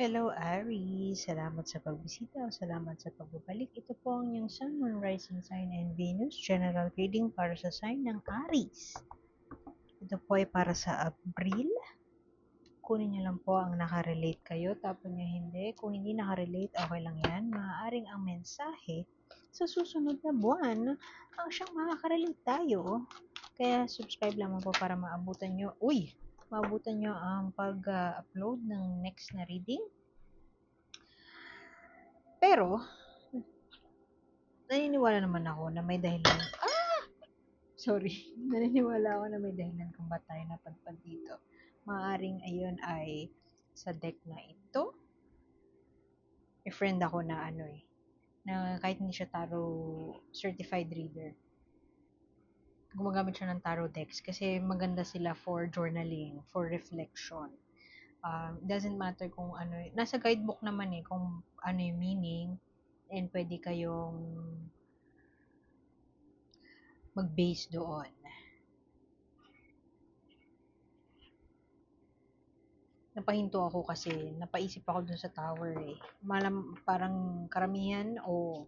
Hello, Aries. Salamat sa pagbisita o salamat sa pagbabalik. Ito po ang inyong Sun, Moon, Rising Sign, and Venus General Reading para sa sign ng Aries. Ito po ay para sa Abril. Kunin niyo lang po ang nakarelate kayo, tapos niyo hindi. Kung hindi nakarelate, okay lang yan. Maaaring ang mensahe sa susunod na buwan ang siyang makakarelate tayo. Kaya subscribe lamang po para maabutan nyo, maabutan nyo ang pag-upload ng next na reading. Pero, naniniwala naman ako na may dahilan. Sorry. Naniniwala ako na may dahilan kung ba't tayo napadpad dito. Maaring ayun ay sa deck na ito. May friend ako na na kahit hindi siya tarot certified reader, gumagamit siya ng tarot decks kasi maganda sila for journaling, for reflection. Doesn't matter kung ano, nasa guidebook naman kung ano yung meaning, and pwede kayong mag-base doon. Napahinto ako kasi napaisip ako dun sa tower eh. Parang karamihan o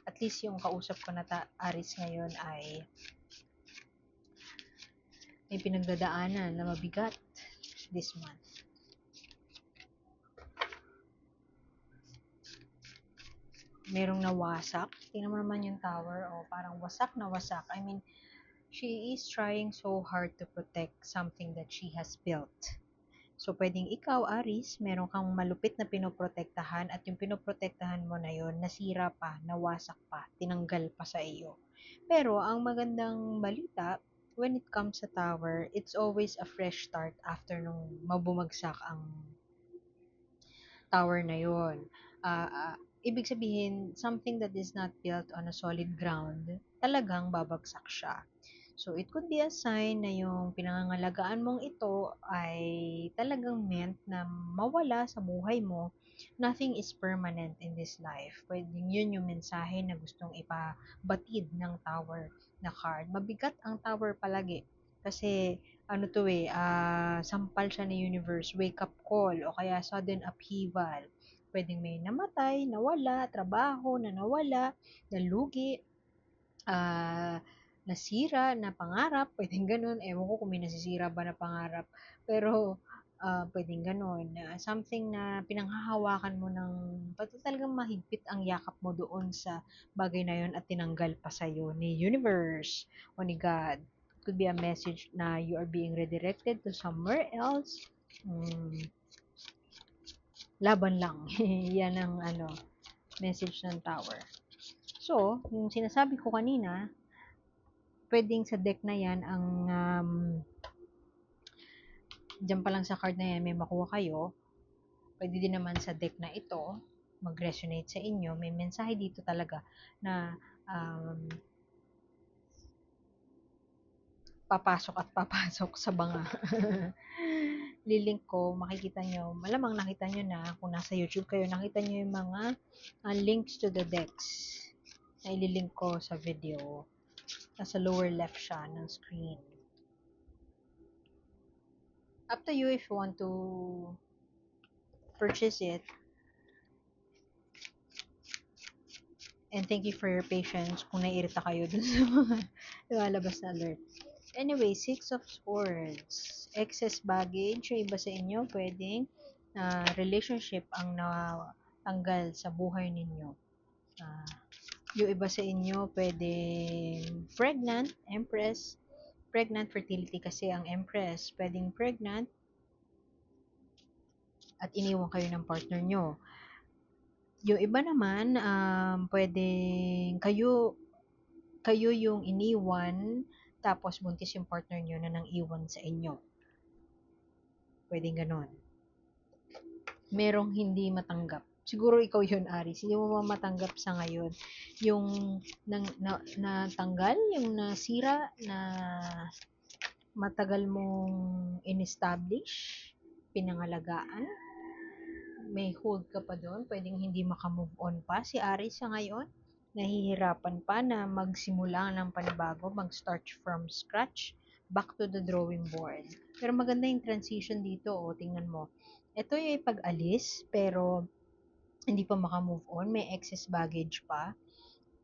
at least yung kausap ko na Aris ngayon ay may pinagdadaanan na mabigat this month. Merong nawasak. Tingnan mo naman yung tower, parang wasak na wasak. I mean, she is trying so hard to protect something that she has built. So, pwedeng ikaw, Aris, meron kang malupit na pinoprotektahan at yung pinoprotektahan mo na yon nasira pa, nawasak pa, tinanggal pa sa iyo. Pero, ang magandang balita, when it comes sa tower, it's always a fresh start after nung mabumagsak ang tower na yon. Ibig sabihin, something that is not built on a solid ground, talagang babagsak siya. So, it could be a sign na yung pinangangalagaan mong ito ay talagang meant na mawala sa buhay mo. Nothing is permanent in this life. Pwedeng yun yung mensahe na gustong ipabatid ng tower na card. Mabigat ang tower palagi. Kasi, sampal siya ni universe, wake up call, o kaya sudden upheaval. Pwedeng may namatay, nawala, trabaho na nawala, nalugi, nasira na pangarap, pwedeng ganun. Ewan ko kung may nasisira ba na pangarap. Pero, pwedeng ganun. Something na pinanghahawakan mo ng, pati talagang mahigpit ang yakap mo doon sa bagay na yun at tinanggal pa sa'yo ni universe o ni God. It could be a message na you are being redirected to somewhere else. Laban lang. Yan ang message ng tower. So, yung sinasabi ko kanina, pwedeng sa deck na yan ang dyan pa lang sa card na yan may makuha kayo. Pwede din naman sa deck na ito mag-resonate sa inyo. May mensahe dito talaga na papasok at papasok sa banga. Lilink ko, makikita nyo, malamang nakita nyo na kung nasa YouTube kayo, nakita nyo yung mga links to the decks na ililink ko sa video. Nasa lower left siya ng screen. Up to you if you want to purchase it. And thank you for your patience kung naiirita kayo dun sa mga lumalabas na alert. Anyway, 6 of Swords. Excess baggage. Yung iba sa inyo, pwedeng relationship ang natanggal sa buhay ninyo. Yung iba sa inyo, pwedeng pregnant, Empress. Pregnant fertility kasi ang Empress. Pwedeng pregnant at iniwan kayo ng partner nyo. Yung iba naman, pwedeng kayo yung iniwan, tapos buntis yung partner nyo na nang iwan sa inyo. Pwedeng ganon. Merong hindi matanggap. Siguro ikaw yun, Aris. Hindi mo matanggap sa ngayon. Yung natanggal, yung nasira, na matagal mong in-establish, pinangalagaan, may hold ka pa doon, pwedeng hindi makamove on pa si Aris sa ngayon. Nahihirapan pa na magsimula ng panibago, mag-start from scratch. back to the drawing board. Pero maganda yung transition dito, oh, tingnan mo. Ito yung pag-alis, pero hindi pa maka-move on, may excess baggage pa.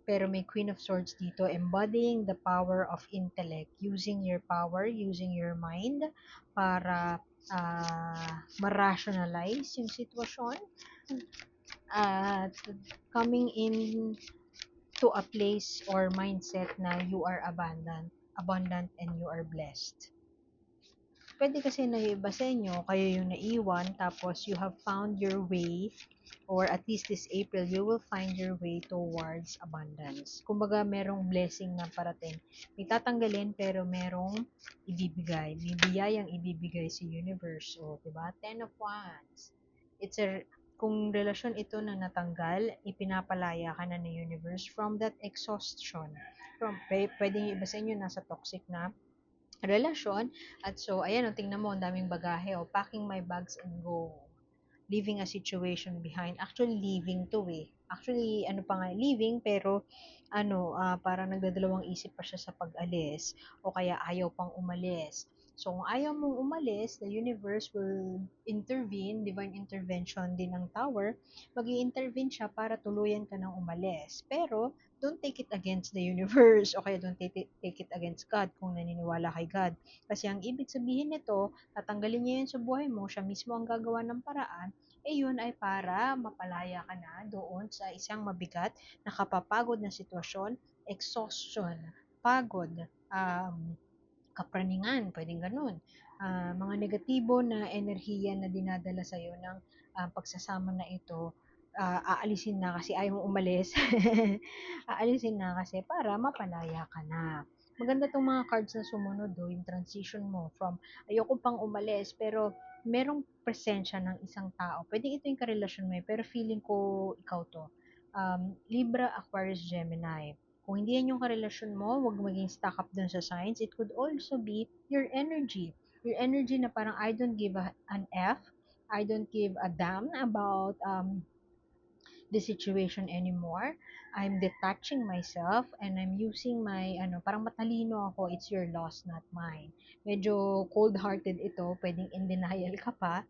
Pero may Queen of Swords dito, embodying the power of intellect, using your power, using your mind para ma-rationalize yung sitwasyon at coming in to a place or mindset na you are abundant and you are blessed. Pwede kasi na yung iba sa inyo, kayo yung naiwan, tapos you have found your way, or at least this April, you will find your way towards abundance. Kumbaga, merong blessing na parating. May tatanggalin, pero merong ibibigay. May biyayang ibibigay sa universe. O, diba? Ten of Wands. It's a, kung relasyon ito na natanggal, ipinapalaya ka na ng universe from that exhaustion. Pwede yung iba sa inyo nasa toxic na relasyon. At so, ayan o, tingnan mo, ang daming bagahe o, packing my bags and go. Leaving a situation behind. Actually, leaving to eh. Actually, ano pa nga, leaving, pero, parang nagdadalawang isip pa siya sa pag-alis. O kaya ayaw pang umalis. So, kung ayaw mong umalis, the universe will intervene, divine intervention din ng tower, mag-i-intervene siya para tuluyan ka ng umalis. Pero, don't take it against the universe o kaya don't take it against God kung naniniwala kay God. Kasi ang ibig sabihin nito, tatanggalin niya yun sa buhay mo, siya mismo ang gagawa ng paraan, yun ay para mapalaya ka na doon sa isang mabigat, nakapapagod na sitwasyon, exhaustion, pagod, kapraningan, pwedeng ganun. Mga negatibo na enerhiya na dinadala sa'yo ng pagsasama na ito, aalisin na kasi ayaw mong umalis. Aalisin na kasi para mapalaya ka na. Maganda tong mga cards na sumunod do, yung transition mo from ayoko pang umalis pero merong presensya ng isang tao. Pwede ito yung karelasyon mo pero feeling ko ikaw to. Libra, Aquarius, Gemini. Kung hindi yan yung karelasyon mo, huwag maging stuck up dun sa signs. It could also be your energy. Your energy na parang I don't give an F, I don't give a damn about the situation anymore. I'm detaching myself and I'm using my, parang matalino ako, it's your loss, not mine. Medyo cold-hearted ito, pwedeng in denial ka pa,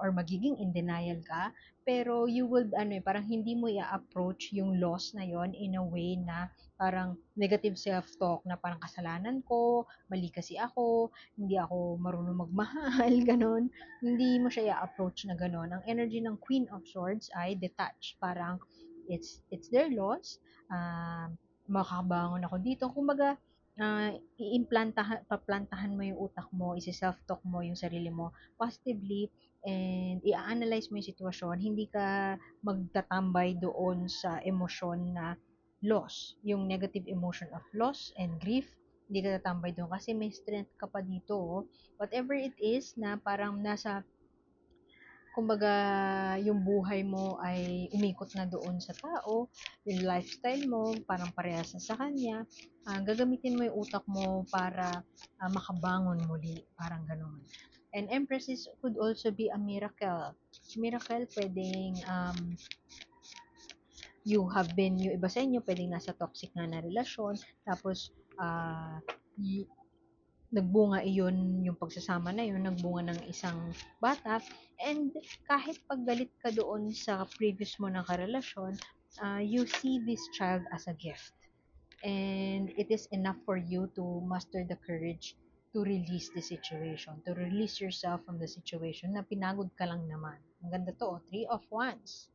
or magiging in denial ka, pero you will, parang hindi mo i-approach yung loss na yon in a way na parang negative self-talk na parang kasalanan ko, mali kasi ako, hindi ako marunong magmahal, ganon. Hindi mo siya i-approach na gano'n. Ang energy ng Queen of Swords ay detached. Parang, it's their loss. Makabangon ako dito. Kumbaga, paplantahan mo yung utak mo, isi-self-talk mo yung sarili mo positively, and i-analyze mo yung sitwasyon. Hindi ka magtatambay doon sa emosyon na loss. Yung negative emotion of loss and grief, hindi ka tatambay doon kasi may strength ka pa dito. Oh. Whatever it is na parang nasa, kumbaga, yung buhay mo ay umikot na doon sa tao, yung lifestyle mo, parang parehas na sa kanya, gagamitin mo yung utak mo para makabangon muli, parang gano'n. And Empresses could also be a miracle. Miracle, pwedeng you have been, yung iba sa inyo, pwedeng nasa toxic nga na relasyon, tapos, y- nagbunga iyon, yung pagsasama na yun, nagbunga ng isang bata, and kahit paggalit ka doon sa previous mo na karelasyon, you see this child as a gift. And it is enough for you to muster the courage to release the situation, to release yourself from the situation na pinagod ka lang naman. Ang ganda to, Three of Wands.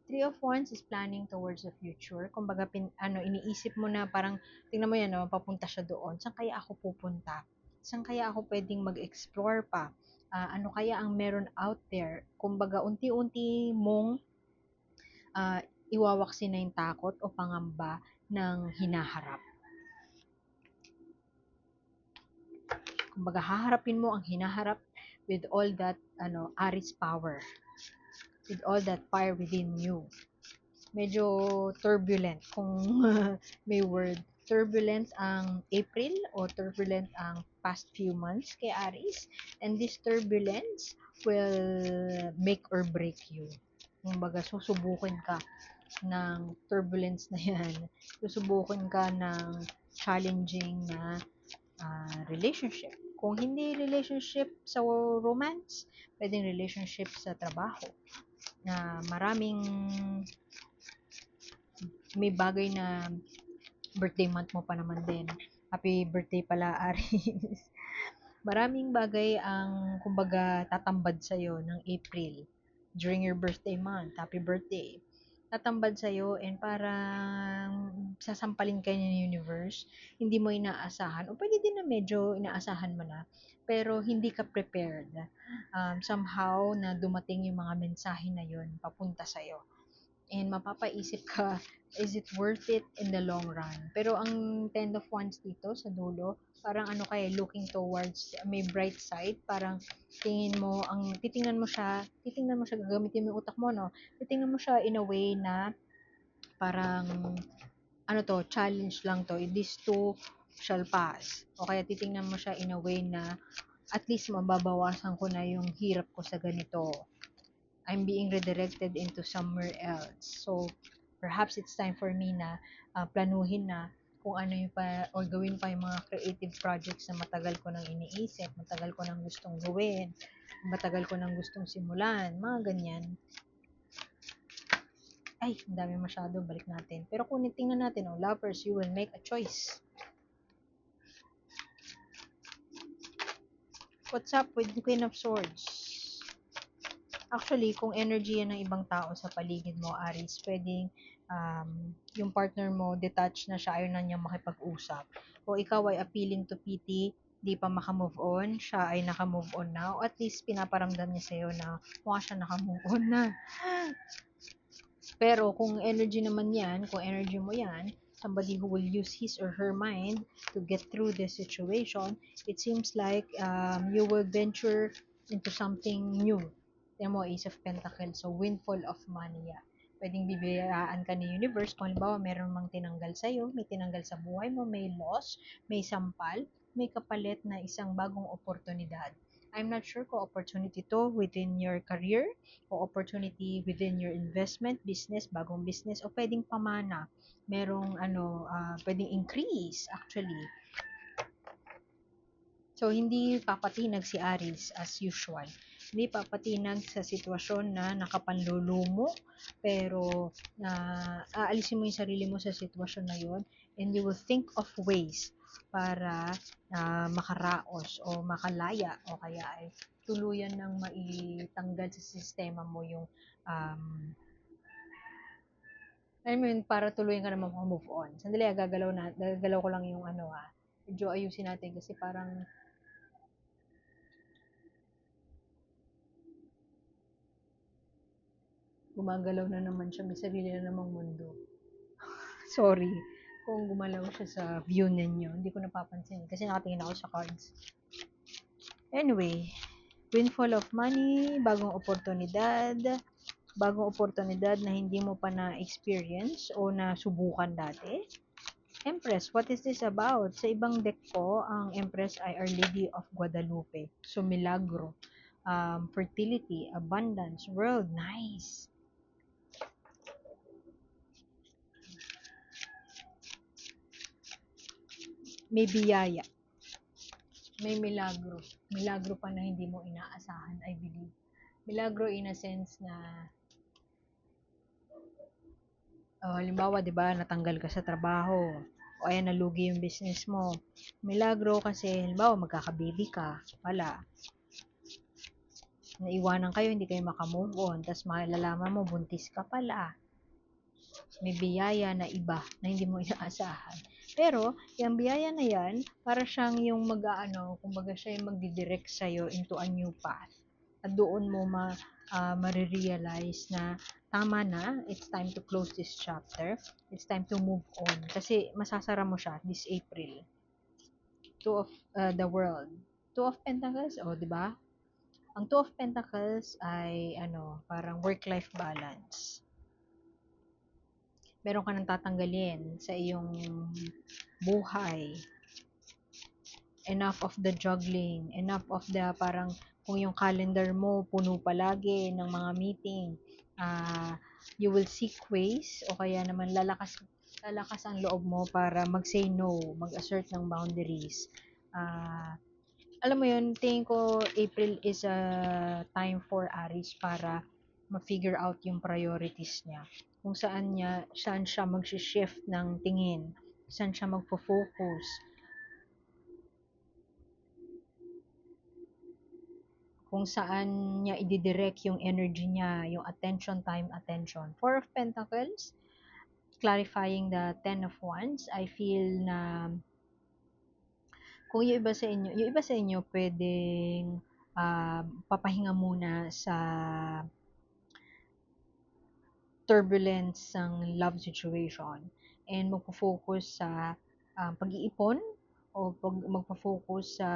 Three of Wands is planning towards the future. Kumbaga, iniisip mo na parang, tingnan mo yan, papunta siya doon. Saan kaya ako pupunta? Saan kaya ako pwedeng mag-explore pa? Ano kaya ang meron out there? Kumbaga, unti-unti mong uh, iwawaksin na yung takot o pangamba ng hinaharap. Kumbaga, haharapin mo ang hinaharap with all that, Aries power. With all that fire within you. Medyo turbulent kung may word. Turbulent ang April o turbulent ang past few months kay Aries. And this turbulence will make or break you. Kumbaga, susubukin ka ng turbulence na yan. Susubukin ka ng challenging na relationship. Kung hindi relationship sa romance, pwedeng relationship sa trabaho na maraming may bagay na birthday month mo pa naman din. Happy birthday pala, Aris. Maraming bagay ang, kumbaga, tatambad sa'yo ng April during your birthday month. Happy birthday. Tatambad sa'yo and parang sasampalin kayo ng universe. Hindi mo inaasahan. O pwede din na medyo inaasahan mo na. Pero hindi ka prepared. Somehow na dumating yung mga mensahe na yun papunta sa'yo and mapapaisip ka, is it worth it in the long run? Pero ang Ten of Wands dito sa dulo, parang ano kaya, looking towards, may bright side, parang titingnan mo siya, gagamitin mo yung utak mo, no? Titingnan mo siya in a way na, parang, ano to, challenge lang to, this too shall pass. O kaya titingnan mo siya in a way na, at least mababawasan ko na yung hirap ko sa ganito. I'm being redirected into somewhere else. So, perhaps it's time for me na planuhin na kung ano yung or gawin pa yung mga creative projects na matagal ko nang iniisip, matagal ko nang gustong gawin, matagal ko nang gustong simulan, mga ganyan. Ay, ang dami masyado, balik natin. Pero kung tingnan natin, lovers, you will make a choice. What's up with the Queen of Swords? Actually, kung energy yan ng ibang tao sa paligid mo, Aris, pwedeng yung partner mo, detached na siya, ayaw na niya makipag-usap. O ikaw ay appealing to pity, di pa makamove on, siya ay nakamove on na, o at least pinaparamdam niya sa'yo na mukha siya nakamove on na. Pero kung energy naman yan, kung energy mo yan, somebody who will use his or her mind to get through this situation, it seems like you will venture into something new. Tingnan mo, Ace of Pentacles. So, windfall of money. Yeah. Pwedeng bibiyayaan ka ni universe. Kung halimbawa, meron mang tinanggal sa'yo, may tinanggal sa buhay mo, may loss, may sampal, may kapalit na isang bagong oportunidad. I'm not sure kung opportunity to within your career, o opportunity within your investment, business, bagong business, o pwedeng pamana. Merong pwedeng increase actually. So, hindi papatinag si Aries as usual. Hindi papatinag sa sitwasyon na nakapanlulumo, pero aalisin mo yung sarili mo sa sitwasyon na yun, and you will think of ways para makaraos o makalaya o kaya ay tuluyan ng maitanggal sa sistema mo yung I mean, para tuluyan ka naman move on. Sandali, gagalaw ko lang yung medyo ayusin natin kasi parang gumagalaw na naman siya, may sarili na namang mundo. Sorry kung gumalaw siya sa view ninyo. Hindi ko napapansin kasi nakatingin ako sa cards. Anyway, windfall of money, bagong oportunidad na hindi mo pa na-experience o na-subukan dati. Empress, what is this about? Sa ibang deck ko, ang Empress ay Our Lady of Guadalupe. So, milagro, fertility, abundance, world, nice. May biyaya, may milagro. Milagro pa na hindi mo inaasahan, I believe. Milagro in a sense na, halimbawa, di ba, natanggal ka sa trabaho, o ayan, nalugi yung business mo. Milagro kasi, halimbawa, magkakababy ka, wala. Naiwanan kayo, hindi kayo makamove on, tapos malalaman mo, buntis ka pala. May biyaya na iba na hindi mo inaasahan. Pero, yung biyaya na yan, para siyang yung kumbaga siya yung magdidirect sa'yo into a new path. At doon mo marirealize na tama na, it's time to close this chapter, it's time to move on. Kasi masasara mo siya this April. Two of the World. Two of Pentacles, di ba? Ang Two of Pentacles ay parang work-life balance. Meron ka nang tatanggalin sa iyong buhay. Enough of the juggling, enough of the parang kung yung calendar mo puno palagi ng mga meeting, you will seek ways o kaya naman lalakas ang loob mo para mag-say no, mag-assert ng boundaries. Ah, alam mo yun, tingin ko April is a time for Aries para ma-figure out yung priorities niya. Kung saan siya mag-shift ng tingin, saan siya magfo-focus, kung saan niya ididirect yung energy niya, yung attention, time, attention. Four of Pentacles, clarifying the Ten of Wands, I feel na kung yung iba sa inyo pwedeng papahinga muna sa turbulence ng love situation and magfo-focus sa pag-iipon o magfo-focus sa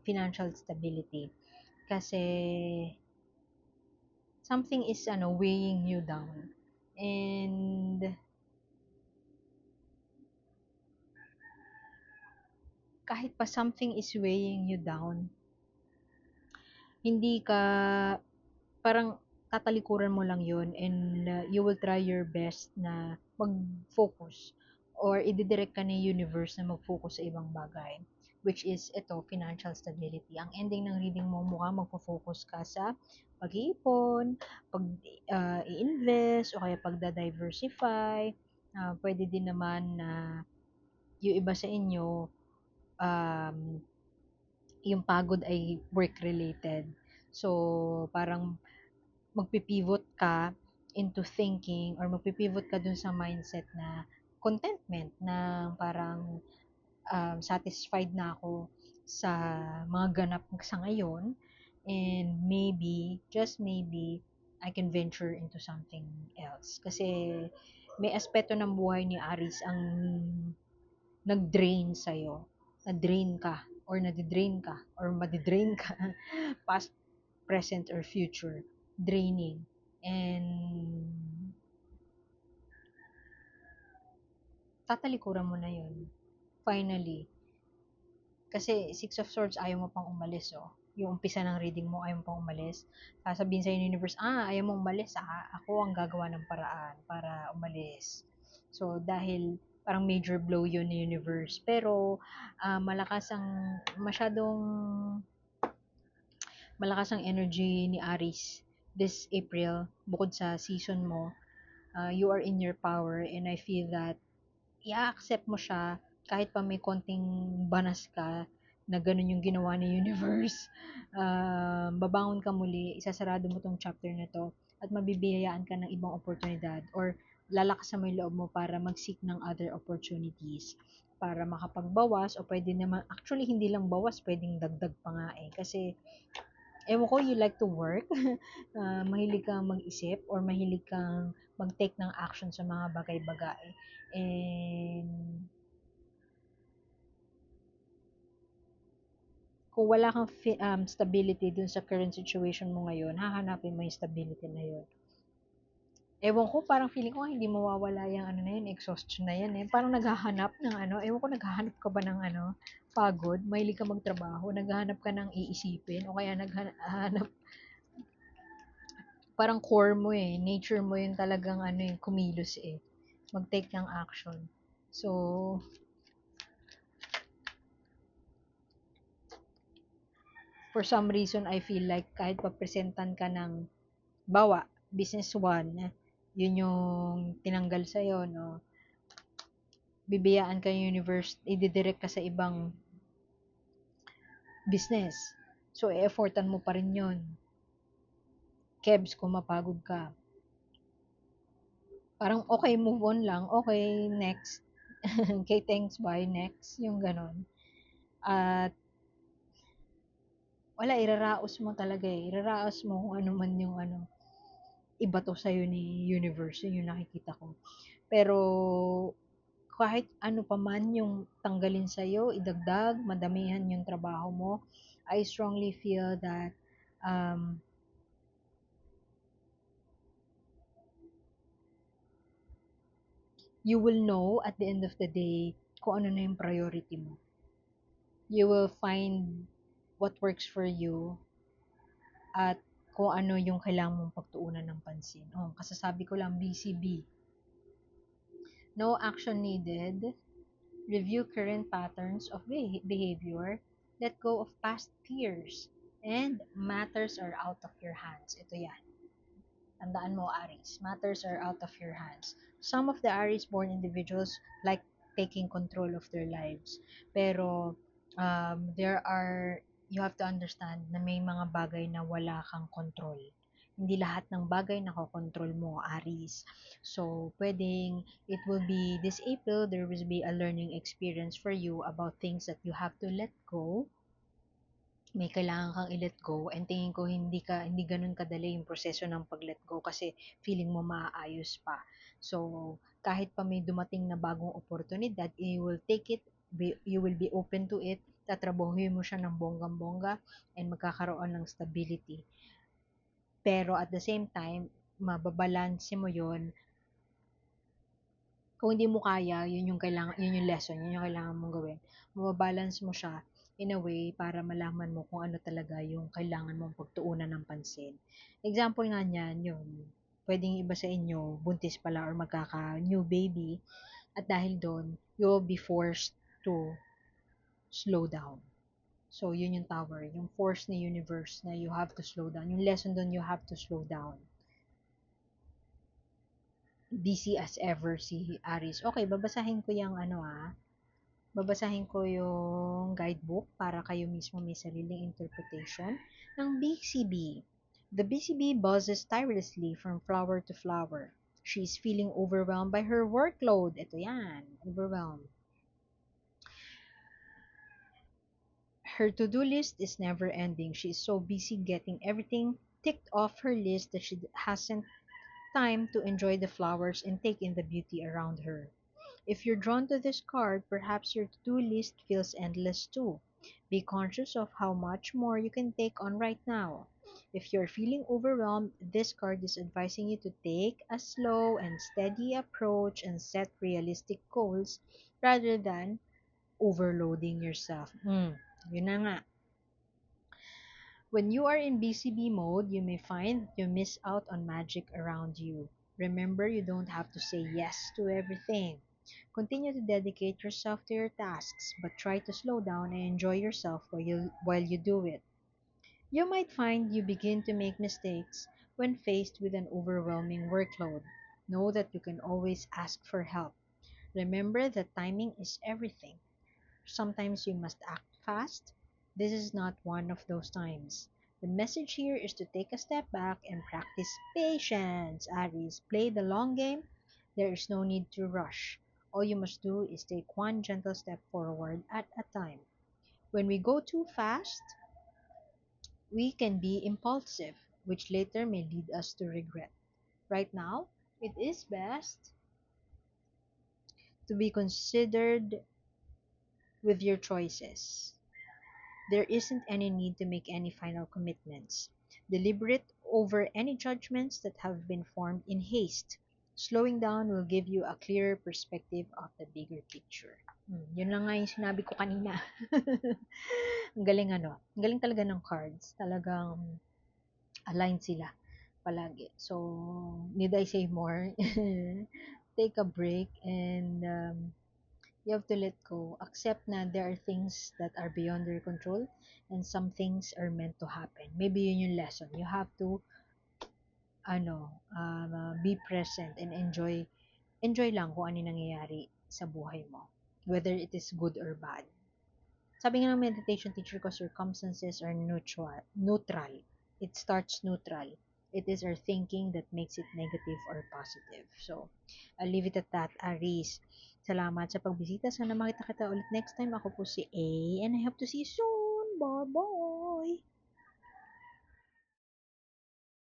financial stability. Kasi something is weighing you down. And kahit pa something is weighing you down, hindi ka parang tatalikuran mo lang yun and you will try your best na mag-focus or ididirect ka ni universe na mag-focus sa ibang bagay, which is ito, financial stability. Ang ending ng reading mo, mukha magpo-focus ka sa pag-iipon, pag-i-invest, o kaya pagda-diversify. Pwede din naman na yung iba sa inyo, um, yung pagod ay work-related. So, parang magpipivot ka into thinking or magpipivot ka dun sa mindset na contentment na parang satisfied na ako sa mga ganap sa ngayon and maybe, just maybe, I can venture into something else. Kasi may aspeto ng buhay ni Aris ang nag-drain sa'yo. Na-drain ka or nadidrain ka or madidrain ka past, present, or future. Draining. And tatalikuran mo na yun. Finally. Kasi Six of Swords, ayaw mo pang umalis, oh. Yung umpisa ng reading mo, ayaw mo pang umalis. Sasabihin sa universe, ayaw mo umalis, ako ang gagawa ng paraan para umalis. So, dahil parang major blow yun ni universe. Pero, masyadong malakas ang energy ni Aries this April, bukod sa season mo. You are in your power and I feel that i-accept mo siya kahit pa may konting banas ka na ganun yung ginawa ni universe. Babangon ka muli, isasarado mo tong chapter na to at mabibiyayaan ka ng ibang oportunidad or lalakasan mo yung loob mo para mag-seek ng other opportunities para makapagbawas o pwede naman, actually hindi lang bawas, pwedeng dagdag pa nga eh. Kasi ewan ko, you like to work, mahilig kang mag-isip or mahilig kang mag-take ng action sa mga bagay-bagay. And kung wala kang stability dun sa current situation mo ngayon, hahanapin mo yung stability na yun. Ewan ko, parang feeling ko hindi mawawala yung ano na yun, exhaustion na yan eh. Parang naghahanap ng ewan ko, naghahanap ka ba ng pagod, mahilig ka magtrabaho, naghahanap ka ng iisipin, o kaya naghahanap, parang core mo eh, nature mo yun talagang yung kumilos eh, mag-take ng action. So, for some reason, I feel like kahit papresentan ka ng, bawa, business one, yun yung tinanggal sa'yo, no? Bibiyaan ka yung universe, ididirect ka sa ibang business. So, e-effortan mo pa rin yun. Kebs, kung mapagod ka. Parang, okay, move on lang. Okay, next. Okay, thanks, bye, next. Yung ganon. At, wala, iraraos mo talaga eh. Iraraos mo kung ano man yung iba to sa'yo ni universe. Yun yung nakikita ko. Pero, kahit ano pa man yung tanggalin sa'yo, idagdag, madamihan yung trabaho mo, I strongly feel that um, you will know at the end of the day kung ano na yung priority mo. You will find what works for you at kung ano yung kailangan mong pagtuunan ng pansin. Kasasabi ko lang, BCB. No action needed. Review current patterns of behavior. Let go of past fears. And matters are out of your hands. Ito yan. Tandaan mo, Aries. Matters are out of your hands. Some of the Aries-born individuals like taking control of their lives. Pero, you have to understand na may mga bagay na wala kang control. Hindi lahat ng bagay na kokontrol mo, Aries. So, pwedeng it will be this April, there will be a learning experience for you about things that you have to let go. May kailangan kang i-let go, and tingin ko hindi gano'n kadali yung proseso ng pag-let go kasi feeling mo maaayos pa. So, kahit pa may dumating na bagong oportunidad, you will take it, you will be open to it, tatrabahuhin mo siya ng bonggang-bongga, and magkakaroon ng stability. Pero at the same time, mababalanse mo yon. Kung hindi mo kaya, yun yung lesson, yun yung kailangan mong gawin. Mababalance mo siya in a way para malaman mo kung ano talaga yung kailangan mong pagtuunan ng pansin. Example nga niyan, yun, pwedeng iba sa inyo, buntis pala or magkaka-new baby, at dahil doon, you'll be forced to slow down. So, yun yung tower, yung force ni universe na you have to slow down. Yung lesson doon, you have to slow down. Busy as ever si Aris. Okay, babasahin ko yung guidebook para kayo mismo may sariling interpretation ng BCB. The BCB buzzes tirelessly from flower to flower. She's feeling overwhelmed by her workload. Ito yan, overwhelmed. Her to-do list is never ending. She is so busy getting everything ticked off her list that she hasn't time to enjoy the flowers and take in the beauty around her. If you're drawn to this card, perhaps your to-do list feels endless too. Be conscious of how much more you can take on right now. If you're feeling overwhelmed, this card is advising you to take a slow and steady approach and set realistic goals rather than overloading yourself. Yun na nga. When you are in BCB mode, you may find you miss out on magic around you. Remember, you don't have to say yes to everything. Continue to dedicate yourself to your tasks, but try to slow down and enjoy yourself while you do it. You might find you begin to make mistakes when faced with an overwhelming workload. Know that you can always ask for help. Remember that timing is everything. Sometimes you must act fast. This is not one of those times. The message here is to take a step back and practice patience. Aries, play the long game. There is no need to rush. All you must do is take one gentle step forward at a time. When we go too fast, we can be impulsive, which later may lead us to regret. Right now, it is best to be considered with your choices. There isn't any need to make any final commitments. Deliberate over any judgments that have been formed in haste. Slowing down will give you a clearer perspective of the bigger picture. Yun lang nga yung sinabi ko kanina. Ang galing Ang galing talaga ng cards. Talagang aligned sila palagi. So, need I say more? Take a break and you have to let go. Accept na there are things that are beyond your control and some things are meant to happen. Maybe yun yung lesson. You have to be present and enjoy lang kung ano yung nangyayari sa buhay mo. Whether it is good or bad. Sabi nga ng meditation teacher ko, circumstances are neutral. It starts neutral. It is our thinking that makes it negative or positive. So, I'll leave it at that, Aries. Salamat sa pagbisita. Sana makita kita ulit next time. Ako po si A and I hope to see you soon. Bye-bye!